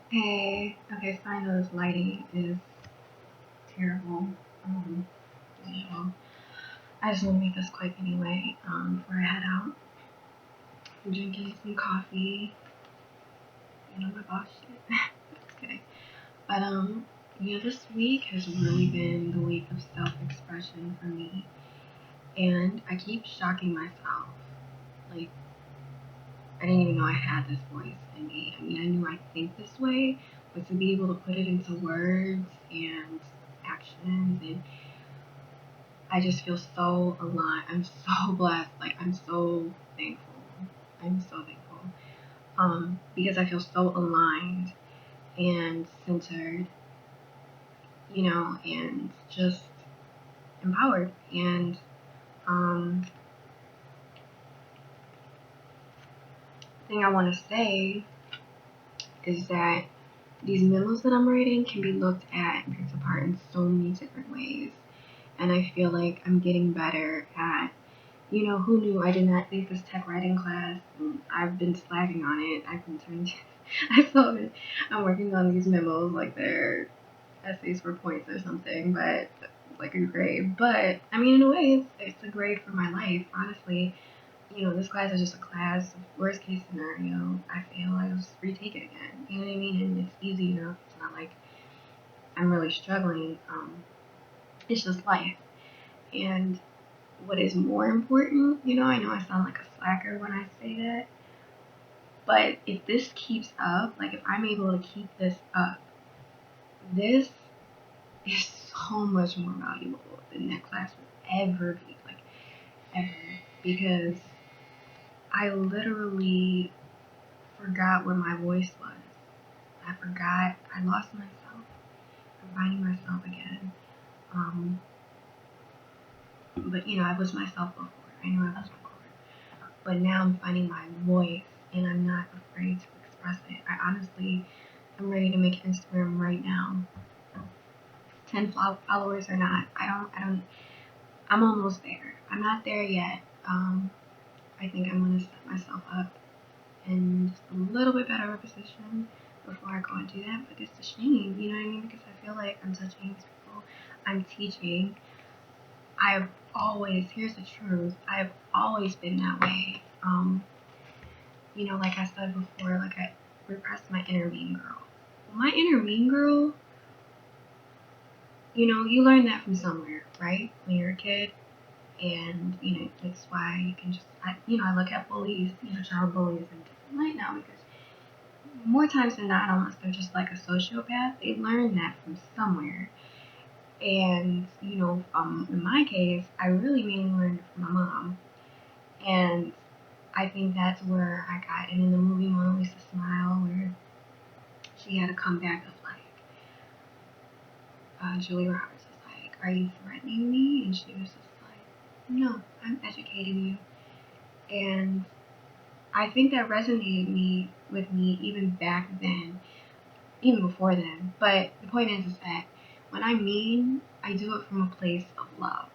Hey, okay, so I know this lighting is terrible. So I just want to make this quick anyway. Before I head out, I'm drinking some coffee. You know my boss shit. Okay, but this week has really been the week of self-expression for me, and I keep shocking myself. Like I didn't even know I had this voice in me. I mean, I knew I think this way, but to be able to put it into words and actions and I just feel so alive. I'm so blessed. Like I'm so thankful. I'm so thankful. Because I feel so aligned and centered, and just empowered. And um, thing I want to say is that these memos that I'm writing can be looked at and picked apart in so many different ways. And I feel like I'm getting better at who knew I did not take this tech writing class? And I've been slacking on it. I've been turned. I feel it. I'm working on these memos like they're essays for points or something, but like a grade. But I mean, in a way, it's a grade for my life. Honestly, this class is just a class. Worst case scenario, I fail. I just retake it again. You know what I mean? And it's easy enough. It's not like I'm really struggling. It's just life. And what is more important, I know I sound like a slacker when I say that, but if this keeps up, like if I'm able to keep this up, this is so much more valuable than that class would ever be, like ever, because I literally forgot where my voice was. I forgot, I lost myself. I'm finding myself again. Um, but I was myself before. I knew I was before. But now I'm finding my voice and I'm not afraid to express it. I honestly am ready to make Instagram right now. 10 followers or not, I'm almost there. I'm not there yet. I think I'm going to set myself up in just a little bit better of a position before I go and do that. But it's a shame, you know what I mean? Because I feel like I'm touching these people. I'm teaching. I've here's the truth, I've always been that way. Like I said before, like I repressed my inner mean girl. My inner mean girl, you learn that from somewhere, right? When you're a kid, and that's why you can just, I look at bullies, child bullies in a different light now because more times than not, unless they're just like a sociopath, they learn that from somewhere. And in my case, I really mainly learned it from my mom, and I think that's where I got. And in the movie Mona Lisa Smile, where she had a comeback of like, Julie Roberts was like, "Are you threatening me?" And she was just like, "No, I'm educating you." And I think that resonated with me even back then, even before then. But the point is that when I mean, I do it from a place of love.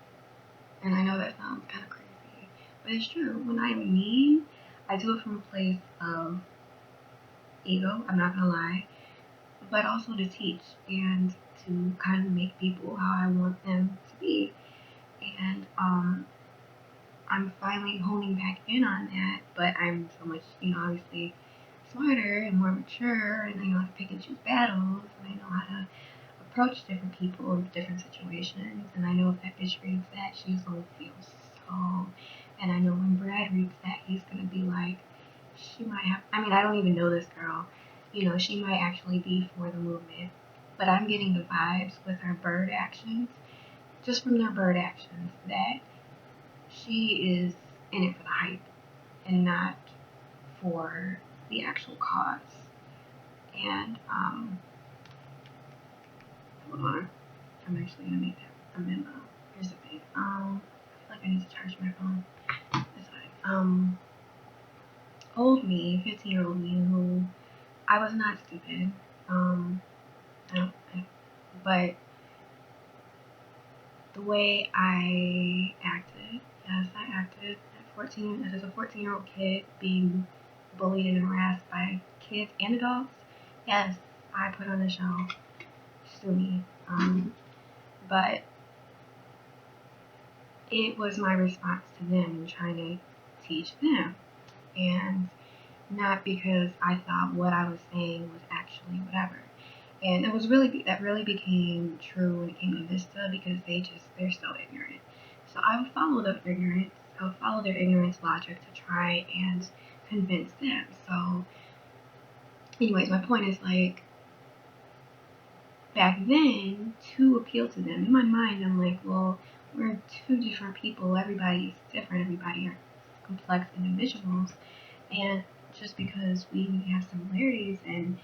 And I know that sounds kind of crazy, but it's true. When I mean, I do it from a place of ego. I'm not gonna lie, but also to teach and to kind of make people how I want them to be. And I'm finally honing back in on that, but I'm so much, obviously smarter and more mature, and I know how to pick and choose battles, and I know how to approach different people in different situations, and I know if that bitch reads that, she's gonna feel so, and I know when Brad reads that, he's gonna be like, she might have, I mean, I don't even know this girl, she might actually be for the movement, but I'm getting the vibes with her bird actions, just from their bird actions, that she is in it for the hype and not for the actual cause. And hold on, I'm actually gonna make that a memo. Here's the thing. I feel like I need to charge my phone. It's fine. Old me, 15-year-old me, who I was not stupid. I don't think, but the way I acted, yes, I acted at 14 as a 14-year-old kid being bullied and harassed by kids and adults. Yes, I put on a show, sue me. But it was my response to them and trying to teach them. And not because I thought what I was saying was actually whatever. And that really became true when it came to Vista because they're so ignorant. So I would follow their ignorance. I would follow their ignorance logic to try and convince them. So, anyways, my point is like back then to appeal to them. In my mind, I'm like, well, we're two different people. Everybody's different. Everybody are complex individuals, and just because we have similarities and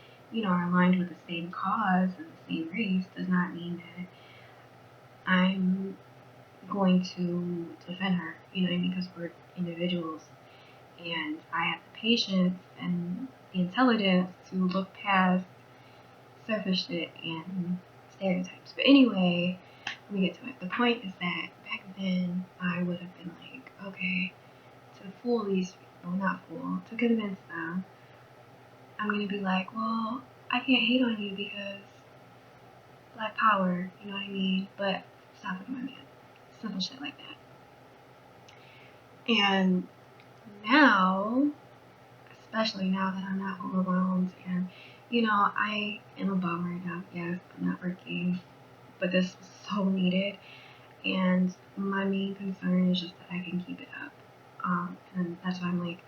are aligned with the same cause and the same race does not mean that I'm going to defend her. You know what I mean? Because we're individuals, and I have the patience and the intelligence to look past surface shit and stereotypes. But anyway, let me get to it. The point is that back then I would have been like, okay, to fool these people, not fool, to convince them, I'm gonna be like, well, I can't hate on you because Black Power, you know what I mean? But stop with my man. Simple shit like that. And now, especially now that I'm not overwhelmed and I am a bum right now. Yes, I'm not working, but this was so needed. And my main concern is just that I can keep it up. And that's why I'm like,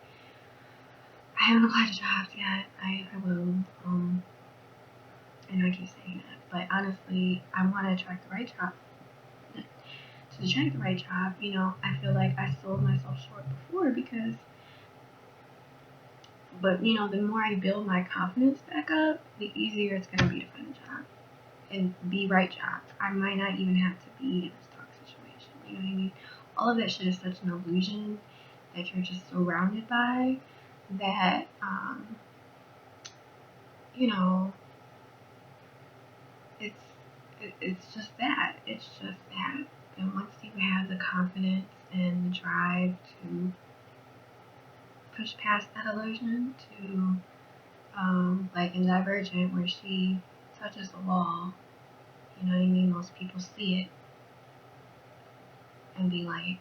I haven't applied to jobs yet. I will. I know I keep saying that, but honestly, I want to attract the right job. To attract the right job, I feel like I sold myself short before but the more I build my confidence back up, the easier it's going to be to find a job and the right job. I might not even have to be in a stock situation. You know what I mean? All of that shit is such an illusion that you're just surrounded by that, it's just that. It's just that. And once you have the confidence and the drive to push past that illusion to, like in Divergent where she touches the wall, you know what I mean? Most people see it and be like,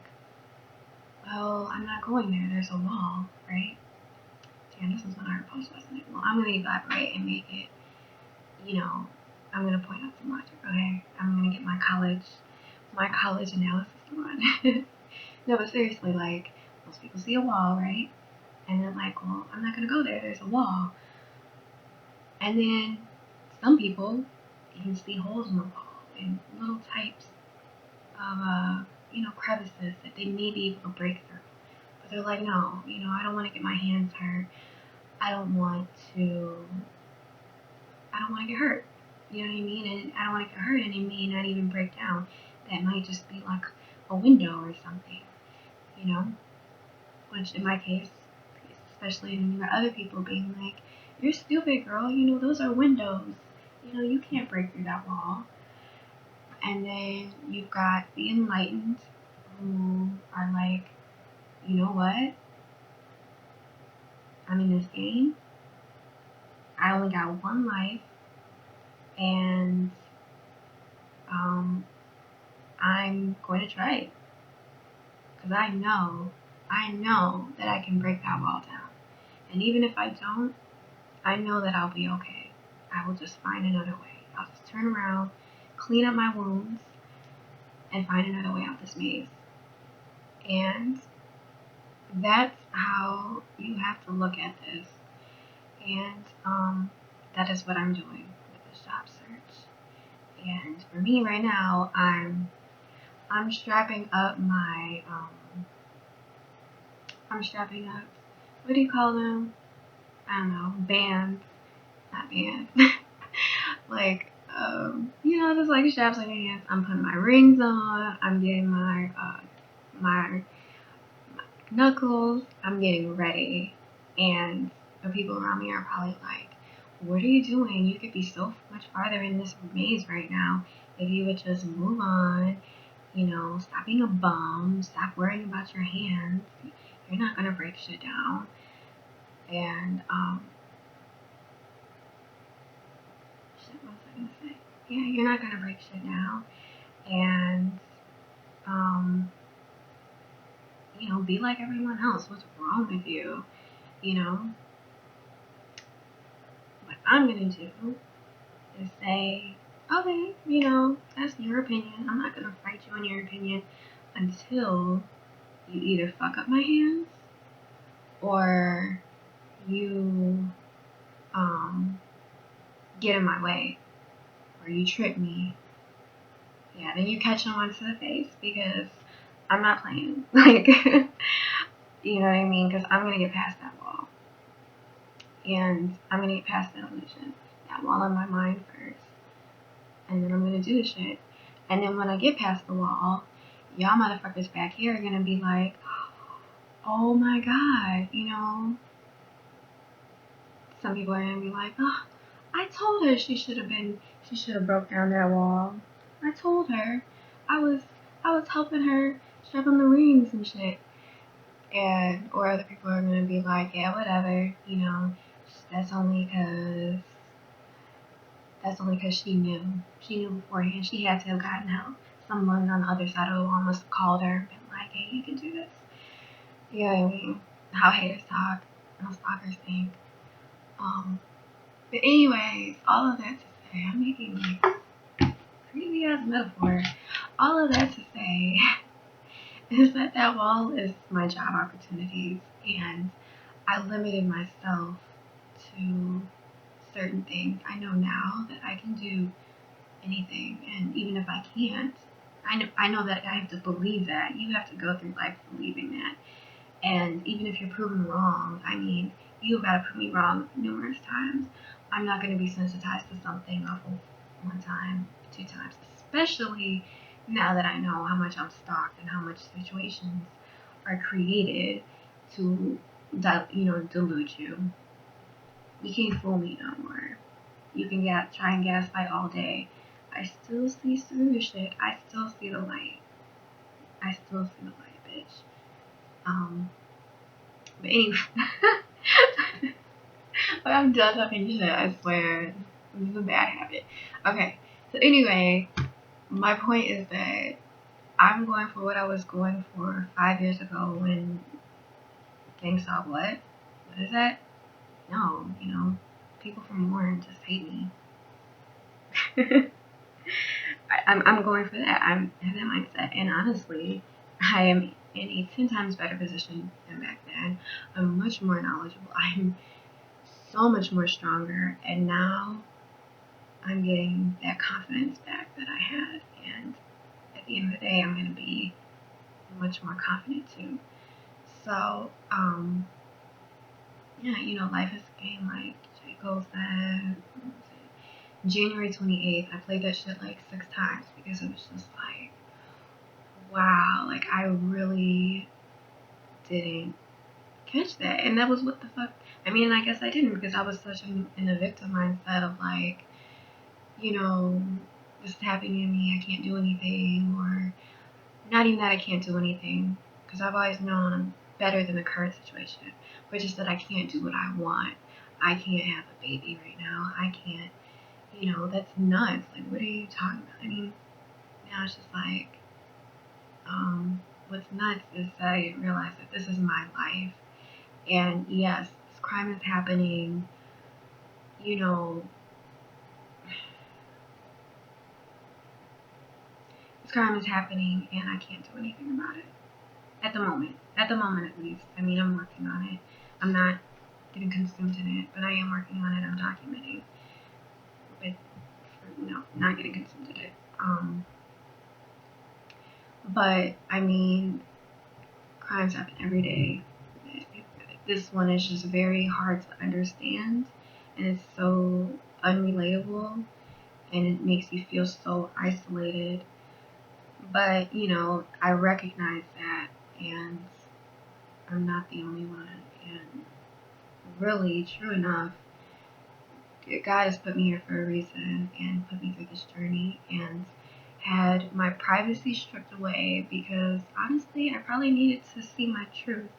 well, I'm not going there. There's a wall, right? Damn, this was not our post, wasn't it? Well, I'm going to elaborate and make it, I'm going to point out some logic, okay? I'm going to get my college analysis on. No, but seriously, like, most people see a wall, right? And they're like, well, I'm not going to go there. There's a wall. And then some people even see holes in the wall and little types of, crevices that they may be able to break through. But they're like, no, I don't want to get my hands hurt. I don't want to get hurt. You know what I mean? And I don't want to get hurt and it may not even break down. That might just be like a window or something, Which in my case, especially when you got other people being like, you're stupid, girl, those are windows. You can't break through that wall. And then you've got the enlightened who are like, you know what? I'm in this game. I only got one life. And I'm going to try it. Because I know that I can break that wall down. And even if I don't, I know that I'll be okay. I will just find another way. I'll just turn around, clean up my wounds, and find another way out this maze. And that's how you have to look at this. And that is what I'm doing with this job search. And for me right now, I'm strapping up my what do you call them? I don't know, bands. Not bands. Like, just like straps on your hands. I'm putting my rings on. I'm getting my knuckles. I'm getting ready. And the people around me are probably like, what are you doing? You could be so much farther in this maze right now if you would just move on. Stop being a bum. Stop worrying about your hands. You're not gonna break shit down. And gonna say. Yeah, you're not gonna break shit down. And, be like everyone else. What's wrong with you? What I'm gonna do is say, okay, that's your opinion. I'm not gonna fight you on your opinion until you either fuck up my hands or you get in my way or you trip me. Yeah, then you catch them onto the face because I'm not playing. Like, you know what I mean? Because I'm gonna get past that wall. And I'm gonna get past that illusion, that wall in my mind first. And then I'm gonna do the shit. And then when I get past the wall, y'all motherfuckers back here are gonna be like, oh my god, some people are gonna be like, oh, I told her she should have broke down that wall. I told her. I was helping her strap on the rings and shit. Or other people are gonna be like, yeah, whatever, that's only because she knew. She knew beforehand. She had to have gotten help. Someone on the other side of the wall must have called her and been like, hey, you can do this. You know what I mean? How haters talk, how stalkers think. But anyways, all of that to say, I'm making like crazy ass metaphor. All of that to say is that wall is my job opportunities, and I limited myself to certain things. I know now that I can do anything, and even if I can't, I know that I have to believe that. You have to go through life believing that. And even if you're proven wrong, you've got to prove me wrong numerous times. I'm not going to be sensitized to something off of one time, two times, especially now that I know how much I'm stalked and how much situations are created to, delude you. You can't fool me no more. You can try and gaslight all day. I still see through the shit. I still see the light. I still see the light, bitch. But anyway, I'm done talking shit, I swear. This is a bad habit. Okay, so anyway, my point is that I'm going for what I was going for 5 years ago when things saw what? What is that? No, people from Warren just hate me. I'm going for that. I have that mindset, and honestly, I am in a 10 times better position than back then. I'm much more knowledgeable. I'm so much more stronger, and now I'm getting that confidence back that I had. And at the end of the day, I'm going to be much more confident too. So, life is a game, like J. Cole said. January 28th, I played that shit like 6 times because it was just like, wow, like I really didn't catch that. And that was what the fuck. I guess I didn't because I was such in a victim mindset of like, this is happening to me, I can't do anything, or not even that I can't do anything, because I've always known I'm better than the current situation, but just that I can't do what I want. I can't have a baby right now. I can't, that's nuts. Like, what are you talking about? Now it's just like, what's nuts is that I realize that this is my life. And yes, this crime is happening, this crime is happening and I can't do anything about it. At the moment at least. I'm working on it. I'm not getting consumed in it, but I am working on it. I'm documenting. But not getting consumed in it. But crimes happen every day. This one is just very hard to understand, and it's so unrelatable, and it makes you feel so isolated. But I recognize that, and I'm not the only one. And really, true enough, God has put me here for a reason and put me through this journey and had my privacy stripped away because honestly, I probably needed to see my truth.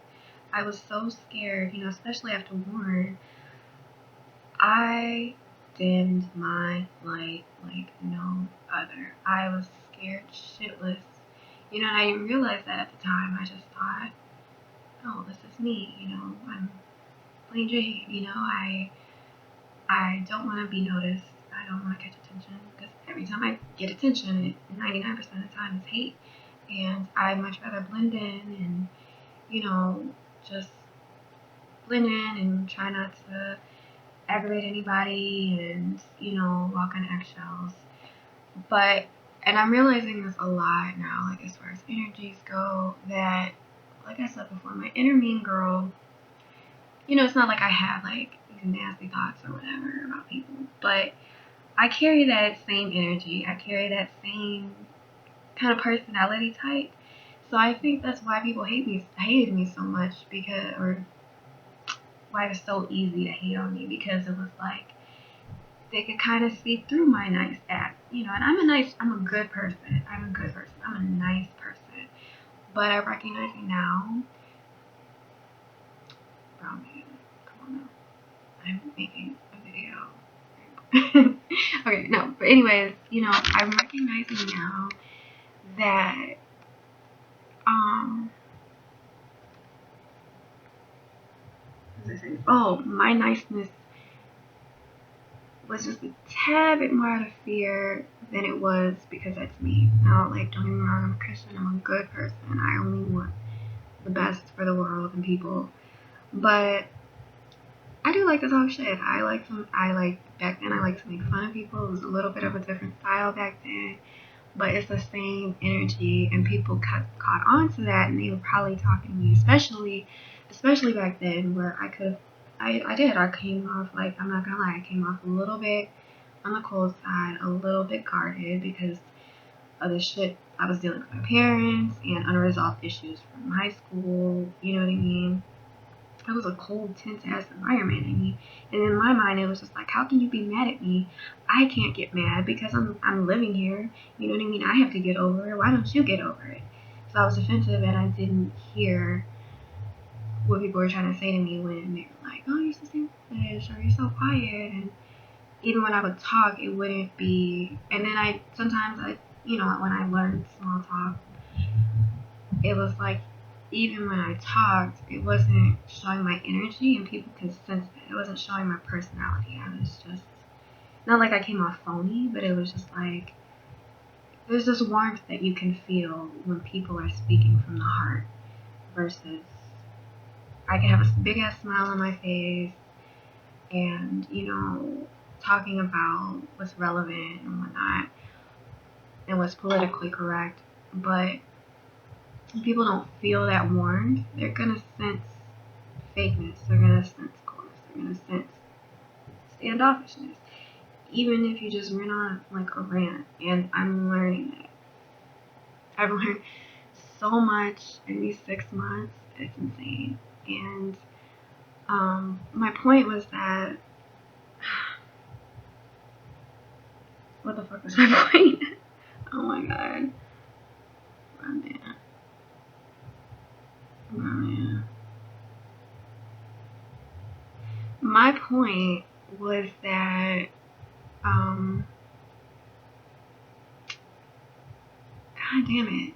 I was so scared, especially after Warren. I dimmed my light like no other. I was scared shitless. And I didn't realize that at the time. I just thought, oh, this is me. I'm plain Jane. I don't want to be noticed. I don't want to catch attention because every time I get attention, 99% of the time it's hate. And I'd much rather blend in and, just blend in and try not to aggravate anybody and, walk on eggshells. And I'm realizing this a lot now, like as far as energies go, that, like I said before, my inner mean girl, it's not like I have like these nasty thoughts or whatever about people, but I carry that same energy. I carry that same kind of personality type. So I think that's why people hated me so much, or why it's so easy to hate on me, because it was like they could kind of see through my nice act, and I'm a good person. I'm a nice person. But I recognize now, bro, man, come on now. I'm making a video. Okay, no, but anyways, I'm recognizing now that, my niceness was just a tad bit more out of fear than it was because that's me. Now, like, don't get me wrong, I'm a Christian, I'm a good person. I only want the best for the world and people. But I do like to talk shit. Back then I liked to make fun of people. It was a little bit of a different style back then, but it's the same energy, and people caught on to that, and they were probably talking to me, especially back then, where I came off, like, I'm not gonna lie, I came off a little bit on the cold side, a little bit guarded because of the shit I was dealing with my parents and unresolved issues from high school, you know what I mean? It was a cold, tense ass environment. And in my mind, it was just like, how can you be mad at me? I can't get mad because I'm living here. You know what I mean? I have to get over it. Why don't you get over it? So I was offensive, and I didn't hear what people were trying to say to me when they were like, oh, you're so selfish, or you're so quiet. And even when I would talk, it wouldn't be. And then sometimes when I learned small talk, it was like, even when I talked, it wasn't showing my energy, and people could sense that. It wasn't showing my personality. I was just, not like I came off phony, but it was just like, there's this warmth that you can feel when people are speaking from the heart, versus I can have a big ass smile on my face and, talking about what's relevant and whatnot and what's politically correct, but if people don't feel that warmth, they're gonna sense fakeness, they're gonna sense coldness, they're gonna sense standoffishness, even if you just went on like a rant. And I'm learning that. I've learned so much in these 6 months, it's insane. And my point was that, what the fuck was my point? Oh my god. Oh man. My point was that, god damn it.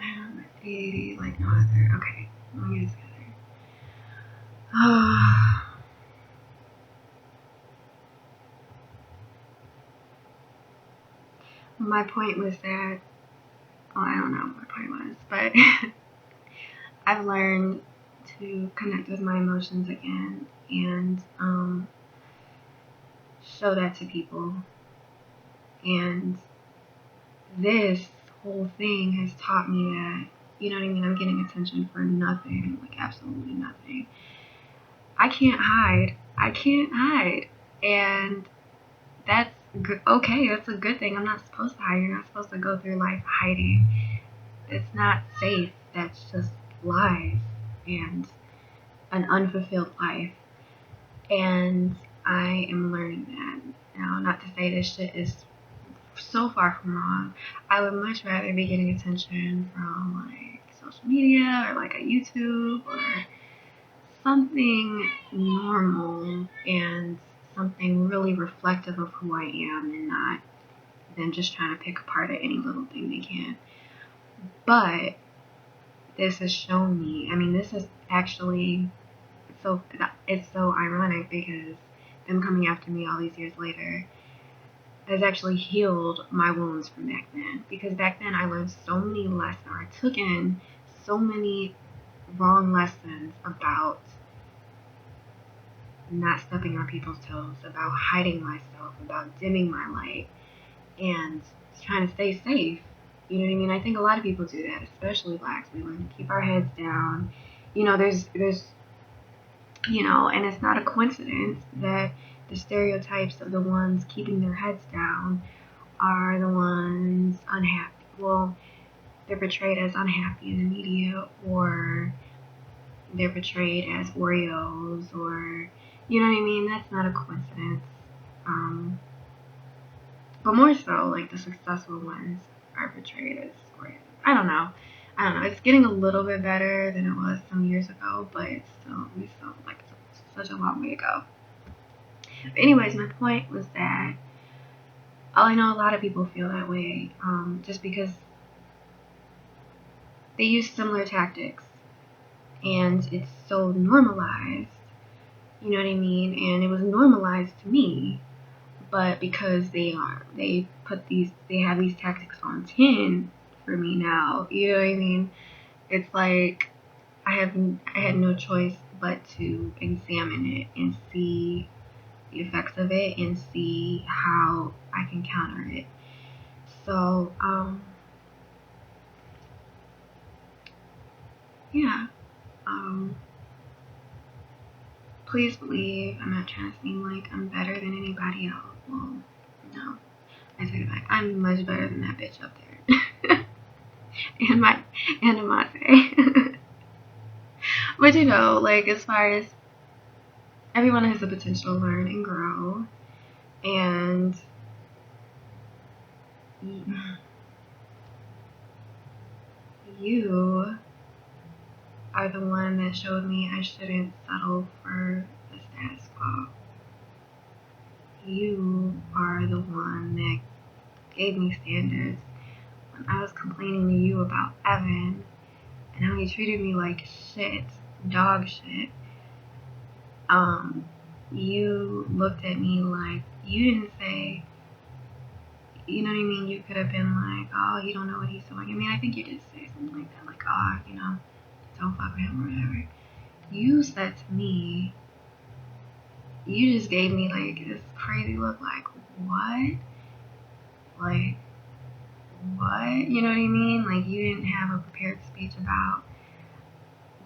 I have ADD like no other. Okay, let me get this together. My point was that, I don't know what my point was, but I've learned to connect with my emotions again and show that to people. And this whole thing has taught me that, you know what I mean, I'm getting attention for nothing, like absolutely nothing. I can't hide. And that's good. Okay, that's a good thing. I'm not supposed to hide. You're not supposed to go through life hiding. It's not safe. That's just lies and an unfulfilled life. And I am learning that now. Not to say this shit is so far from wrong. I would much rather be getting attention from like social media or like a YouTube or something normal and something really reflective of who I am and not them just trying to pick apart at any little thing they can. But this has shown me, I mean, this is actually, it's so ironic because them coming after me all these years later has actually healed my wounds from back then. Because back then I learned so many lessons, or I took in so many wrong lessons about not stepping on people's toes, about hiding myself, about dimming my light, and trying to stay safe. You know what I mean? I think a lot of people do that, especially blacks. We learn to keep our heads down. You know, there's, you know, and it's not a coincidence that the stereotypes of the ones keeping their heads down are the ones unhappy. Well, they're portrayed as unhappy in the media, or they're portrayed as Oreos, or, you know what I mean? That's not a coincidence. But more so, like, the successful ones are portrayed as Oreos. I don't know. It's getting a little bit better than it was some years ago, but we still, like, it's such a long way to go. But anyways, my point was that I know a lot of people feel that way, just because they use similar tactics, and it's so normalized, you know what I mean? And it was normalized to me, but because they have these tactics on 10 for me now, you know what I mean? It's like I had no choice but to examine it and see the effects of it and see how I can counter it. So, yeah. Please believe I'm not trying to seem like I'm better than anybody else. Well, no. I take it back. I'm much better than that bitch up there. and Amate. But you know, like, as far as everyone has the potential to learn and grow, and you are the one that showed me I shouldn't settle for the status quo. You are the one that gave me standards when I was complaining to you about Evan and how he treated me like shit, dog shit. You looked at me like, you didn't say, you know what I mean? You could have been like, oh, you don't know what he's doing. I mean, I think you did say something like that, like, oh, you know, don't fuck with him or whatever. You said to me, you just gave me like this crazy look, like, what? Like, what? You know what I mean? Like, you didn't have a prepared speech about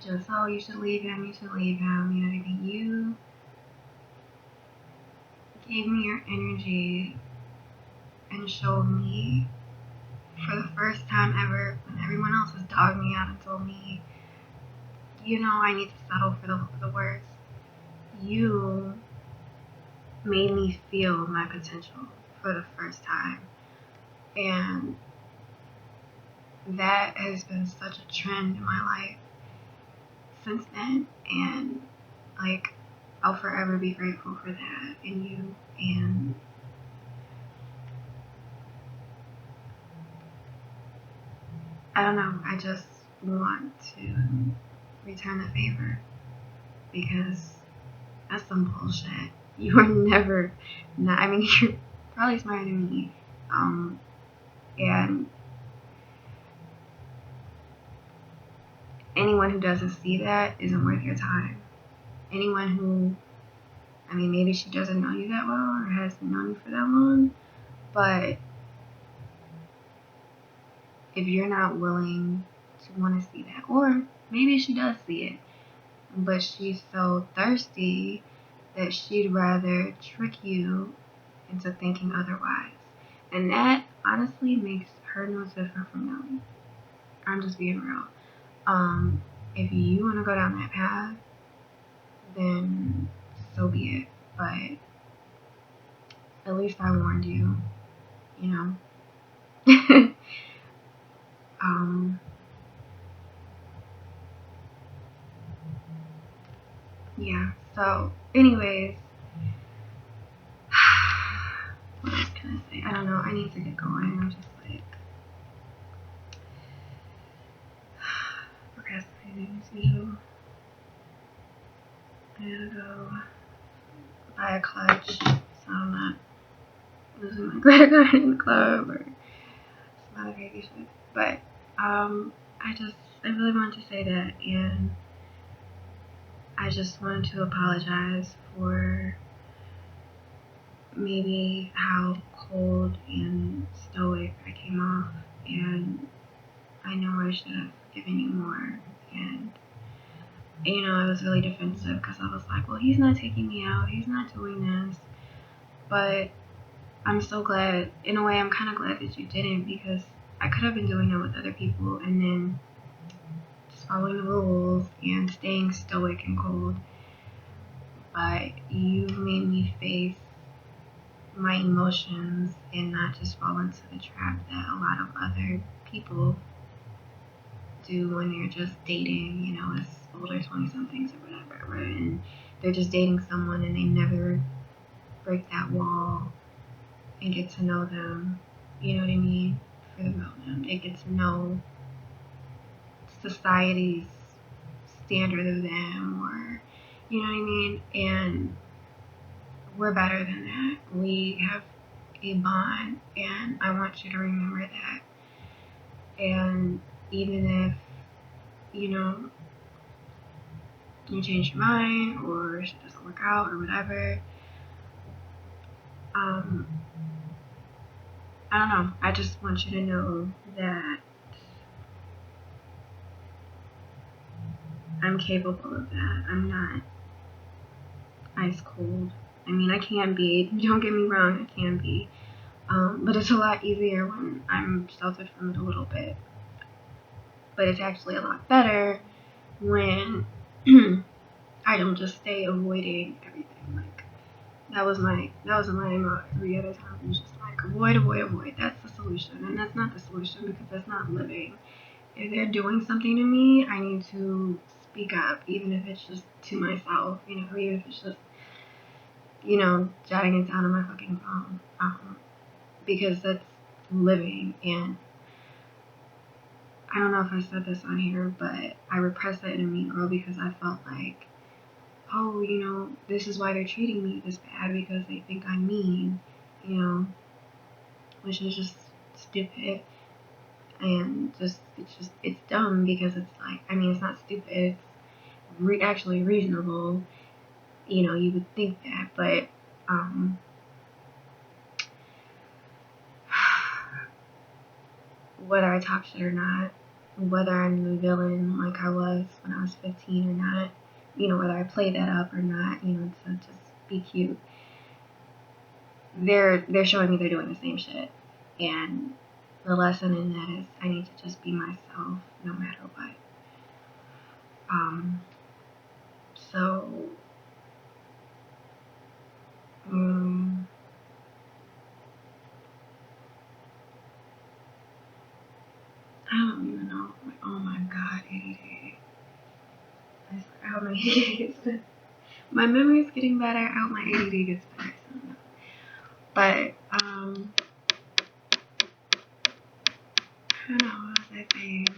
just, oh, you should leave him, you know what I mean? You gave me your energy and showed me for the first time ever, when everyone else was dogging me out and told me, you know, I need to settle for the worst. You made me feel my potential for the first time. And that has been such a trend in my life since then. And, like, I'll forever be grateful for that in you. And I don't know, I just want to return the favor, because that's some bullshit. You are never not, I mean, you're probably smarter than me. And anyone who doesn't see that isn't worth your time. Anyone who, I mean, maybe she doesn't know you that well or hasn't known you for that long, but if you're not willing to want to see that, or maybe she does see it, but she's so thirsty that she'd rather trick you into thinking otherwise. And that honestly makes her no different from Nelly. I'm just being real. If you want to go down that path, then so be it. But at least I warned you, you know. Yeah, so anyways, what else can I say? I don't know. I need to get going. I'm just like procrastinating as usual. I gotta go buy a clutch so I'm not losing my credit card in the club or some other crazy shit. But I really wanted to say that, and I just wanted to apologize for maybe how cold and stoic I came off, and I know I should have given you more. And you know, I was really defensive because I was like, well, he's not taking me out, he's not doing this. But I'm so glad, in a way, I'm kind of glad that you didn't, because I could have been doing that with other people and then just following the rules and staying stoic and cold. But you made me face my emotions and not just fall into the trap that a lot of other people do when they're just dating, you know, as older 20-somethings or whatever, right? And they're just dating someone and they never break that wall and get to know them, you know what I mean? For the real them. They get to know society's standard of them, or, you know what I mean? And we're better than that. We have a bond, and I want you to remember that. And even if, you know, you change your mind or it doesn't work out or whatever, I don't know. I just want you to know that I'm capable of that. I'm not ice cold. I mean, I can be. Don't get me wrong, I can be. But it's a lot easier when I'm sheltered from it a little bit. But it's actually a lot better when I don't just stay avoiding everything. Like that was my motto every other time. It was just like avoid, avoid, avoid. That's the solution, and that's not the solution, because that's not living. If they're doing something to me, I need to speak up, even if it's just to myself, you know, or even if it's just, you know, jotting it down on my fucking phone, because that's living. And I don't know if I said this on here, but I repressed that in a Mean Girl because I felt like, oh, you know, this is why they're treating me this bad, because they think I'm mean, you know, which is just stupid. And it's dumb, because it's like, I mean, it's not stupid, it's actually reasonable, you know, you would think that, but, whether I talk shit or not, whether I'm the villain like I was when I was 15 or not, you know, whether I play that up or not, you know, to just be cute, they're showing me they're doing the same shit. And the lesson in that is I need to just be myself no matter what. So, I don't even know. Like, oh my god, ADD. I swear, how my ADD gets better. My memory is getting better. I hope my ADD gets better. But, I don't know, what was I saying?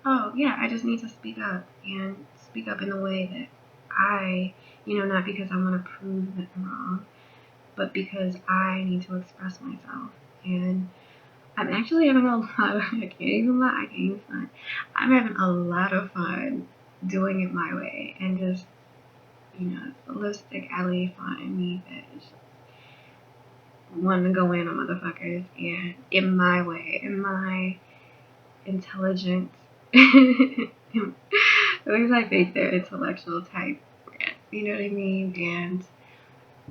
Oh, yeah, I just need to speak up, and speak up in a way that I, you know, not because I want to prove that I'm wrong, but because I need to express myself. And I'm actually having a lot of, I can't even fun. I'm having a lot of fun doing it my way, and just, you know, it's the lipstick alley fun in me that is just wanting to go in on motherfuckers, and in my way, in my intelligent, at least I think they're intellectual type, you know what I mean? And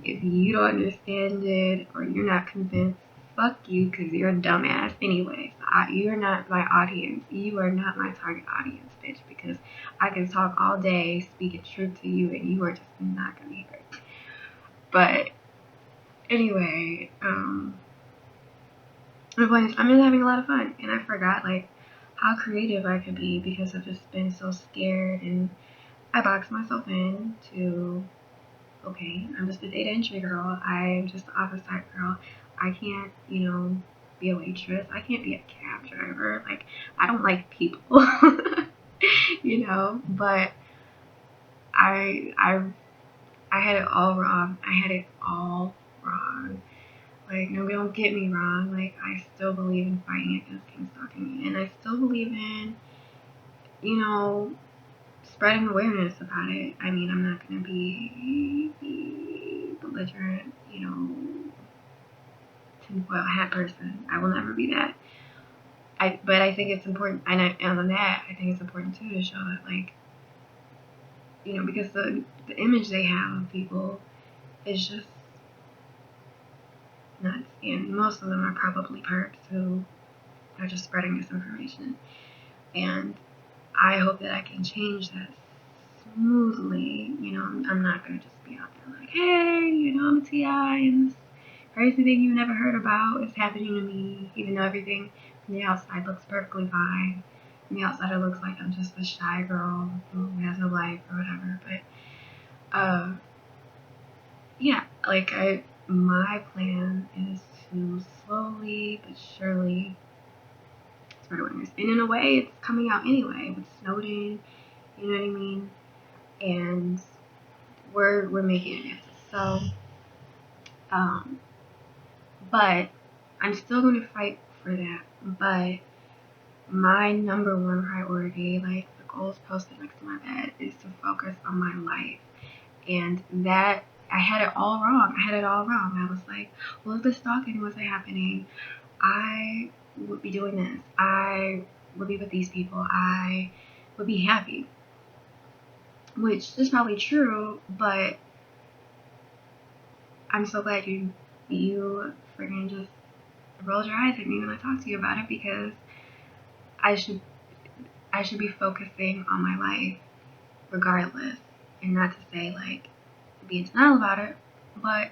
if you don't understand it, or you're not convinced, fuck you, because you're a dumbass anyway. So you're not my audience. You are not my target audience, bitch, because I can talk all day, speaking truth to you, and you are just not going to hear it. But anyway, my point is, I'm just having a lot of fun, and I forgot, like, how creative I could be, because I've just been so scared, and I boxed myself in to, okay, I'm just a data entry girl, I'm just the office type girl, I can't, be a waitress. I can't be a cab driver. Like, I don't like people, but I had it all wrong. I had it all wrong. Like, no, don't get me wrong. Like, I still believe in fighting against king stalking, and I still believe in, spreading awareness about it. I mean, I'm not gonna be belligerent, tinfoil hat person. I will never be that. But I think it's important, and on that, I think it's important too to show that, like, because the image they have of people is just nuts, and most of them are probably perps who are just spreading misinformation. And I hope that I can change that smoothly. I'm not gonna just be out there like, hey, I'm a TI, and this crazy thing you never heard about is happening to me, even though everything from the outside looks perfectly fine. From the outside, it looks like I'm just a shy girl who has no life or whatever. But yeah, like my plan is to slowly but surely spread awareness, and in a way, it's coming out anyway with Snowden. You know what I mean? And we're making it. So, but I'm still going to fight for that. But my number one priority, like the goals posted next to my bed, is to focus on my life. And that, I had it all wrong. I was like, well, if the stalking wasn't happening, I would be doing this. I would be with these people. I would be happy. Which is probably true, but I'm so glad you friggin' just rolled your eyes at me when I talked to you about it, because I should be focusing on my life regardless, and not to say like be in denial about it, but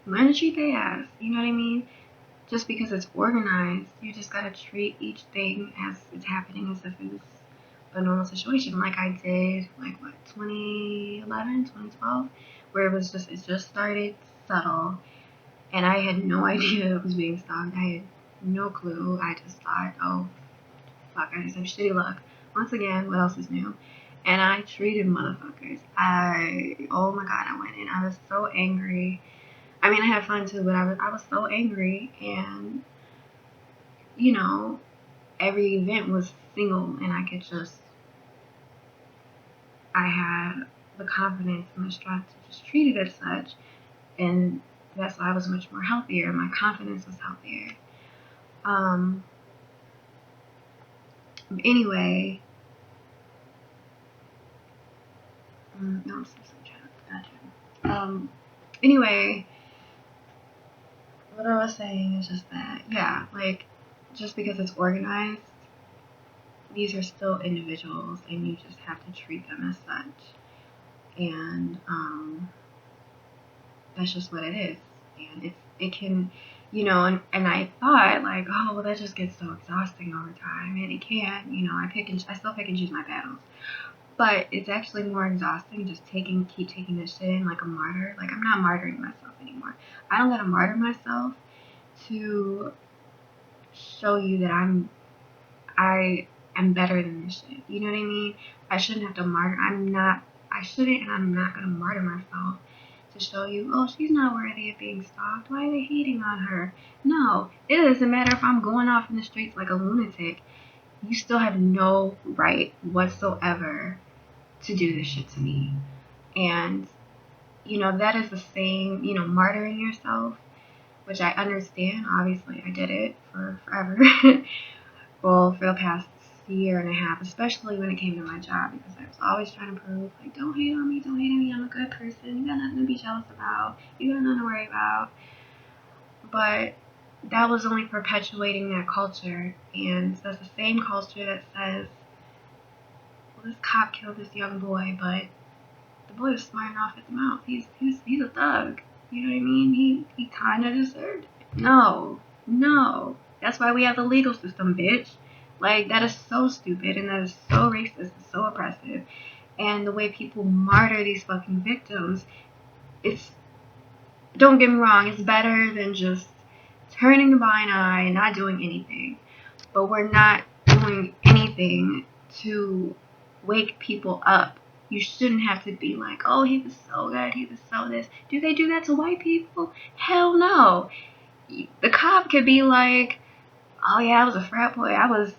learn to treat their ass. You know what I mean? Just because it's organized, you just gotta treat each thing as it's happening as if it was a normal situation, like I did, 2011, 2012, where it just started subtle, and I had no idea it was being stalked. I had no clue. I just thought, oh, fuck, I just have shitty luck. Once again, what else is new? And I treated motherfuckers. Oh my god, I went in. I was so angry. I mean, I had fun too, but I was so angry, and, every event was single, and I had the confidence and the strength to just treat it as such, and that's why I was much more healthier. My confidence was healthier. Anyway, no, I'm still trying. Anyway, what I was saying is just that, yeah, like, just because it's organized, these are still individuals, and you just have to treat them as such. And that's just what it is. And it can, and I thought, like, oh, well, that just gets so exhausting over time, and it can. I still pick and choose my battles, but it's actually more exhausting just keep taking this shit in like a martyr. Like, I'm not martyring myself anymore. I don't gotta martyr myself to show you that I am better than this shit. You know what I mean? I shouldn't have to martyr. I shouldn't, and I'm not gonna martyr myself to show you, oh, she's not worthy of being stalked. Why are they hating on her? No, it doesn't matter if I'm going off in the streets like a lunatic. You still have no right whatsoever to do this shit to me. And, that is the same, martyring yourself, which I understand. Obviously, I did it for forever. Well, for the past year and a half, especially when it came to my job, because I was always trying to prove, like, don't hate on me, I'm a good person, you got nothing to be jealous about, you got nothing to worry about. But that was only perpetuating that culture, and that's the same culture that says, well, this cop killed this young boy, but the boy was smart enough at the mouth, he's a thug, you know what I mean, he kind of deserved it. No, that's why we have the legal system, bitch. Like, that is so stupid, and that is so racist and so oppressive. And the way people martyr these fucking victims, don't get me wrong, it's better than just turning a blind eye and not doing anything. But we're not doing anything to wake people up. You shouldn't have to be like, oh, he was so good, he was so this. Do they do that to white people? Hell no. The cop could be like, oh yeah, I was a frat boy, I was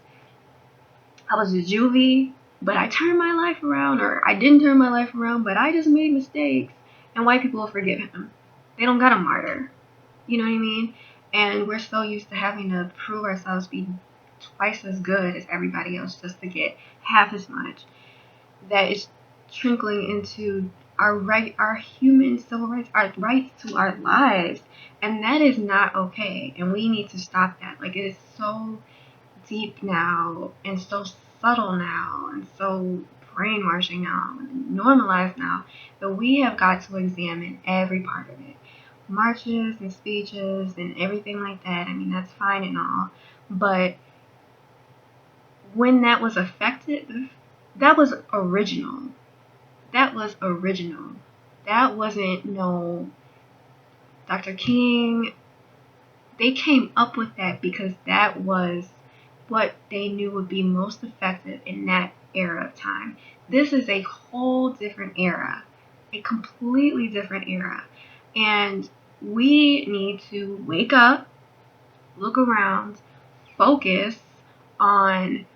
a juvie, but I turned my life around, or I didn't turn my life around, but I just made mistakes, and white people will forgive him. They don't got a martyr. You know what I mean? And we're so used to having to prove ourselves to be twice as good as everybody else just to get half as much, that it's trickling into our human civil rights, our rights to our lives, and that is not okay. And we need to stop that. Like, it is so deep now, and so subtle now, and so brainwashing now, and normalized now, that we have got to examine every part of it. Marches and speeches and everything like that, I mean, that's fine and all, but when that was effective, that was original. That was original. That wasn't no Dr. King. They came up with that because that was what they knew would be most effective in that era of time. This is a whole different era, a completely different era. And we need to wake up, look around, focus on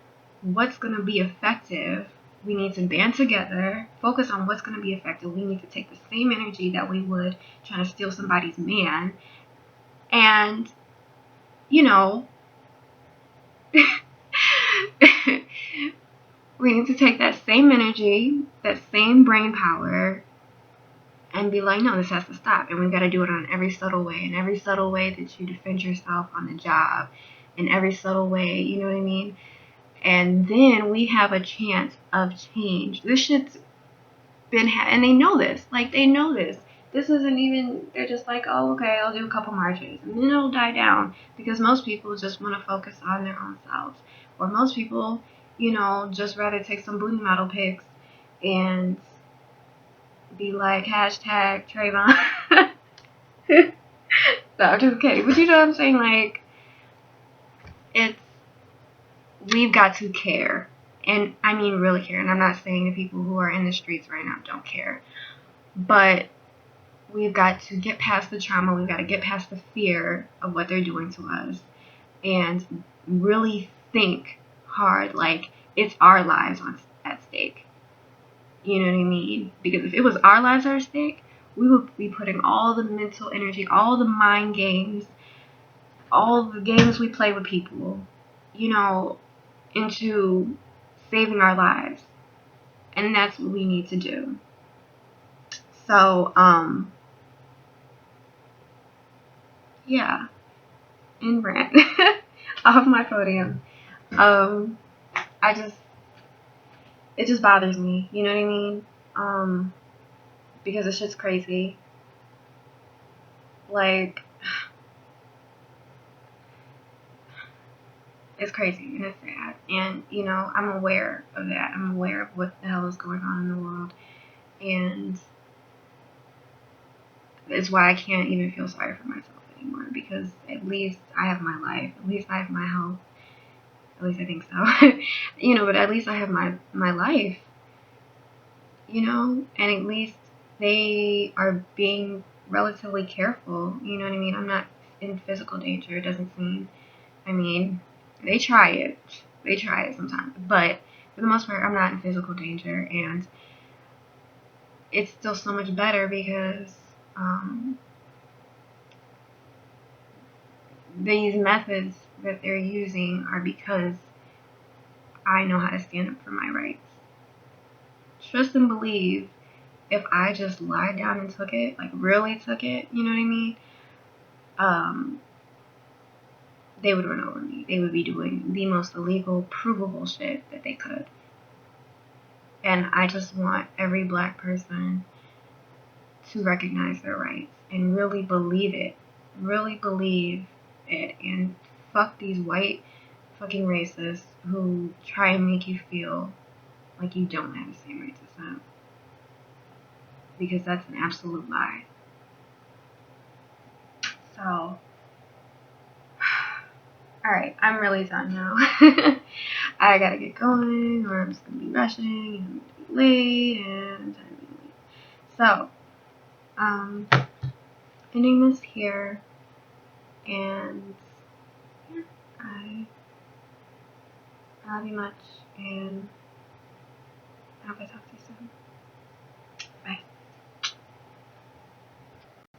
what's going to be effective. We need to band together, focus on what's going to be effective. We need to take the same energy that we would trying to steal somebody's man, and, you know, we need to take that same energy, that same brain power, and be like, no, this has to stop. And we got to do it on every subtle way, in every subtle way that you defend yourself on the job, in every subtle way, you know what I mean? And then we have a chance of change. This shit's been, and they know this. Like, they know this. This isn't even, they're just like, oh, okay, I'll do a couple marches. And then it'll die down, because most people just want to focus on their own selves. Or most people, you know, just rather take some booty model pics and be like, hashtag Trayvon. No, I'm just kidding. But you know what I'm saying? Like, we've got to care. And I mean really care. And I'm not saying the people who are in the streets right now don't care. But we've got to get past the trauma. We've got to get past the fear of what they're doing to us. And really think hard, like, it's our lives at stake. You know what I mean? Because if it was our lives at stake, we would be putting all the mental energy, all the mind games, all the games we play with people, you know, into saving our lives. And that's what we need to do. So, yeah. In rant. Off my podium. It just bothers me, you know what I mean? Because it's just crazy. Like, it's crazy and it's sad. And, you know, I'm aware of that. I'm aware of what the hell is going on in the world. And it's why I can't even feel sorry for myself anymore, because at least I have my life. At least I have my health. At least I think so. You know, but at least I have my life. You know, and at least they are being relatively careful. You know what I mean? I'm not in physical danger, it doesn't seem. I mean, they try it. They try it sometimes. But for the most part, I'm not in physical danger. And it's still so much better because these methods that they're using are because I know how to stand up for my rights. Trust and believe, if I just lied down and took it, like really took it, you know what I mean? They would run over me. They would be doing the most illegal, provable shit that they could. And I just want every black person to recognize their rights and really believe it. Really believe it. And fuck these white fucking racists who try and make you feel like you don't have the same rights as them. Because that's an absolute lie. So, Alright, I'm really done now. I gotta get going, or I'm just gonna be rushing, and I'm gonna be late, and I'm being late. So, ending this here, and yeah, I love you much, and I hope I talk to you soon.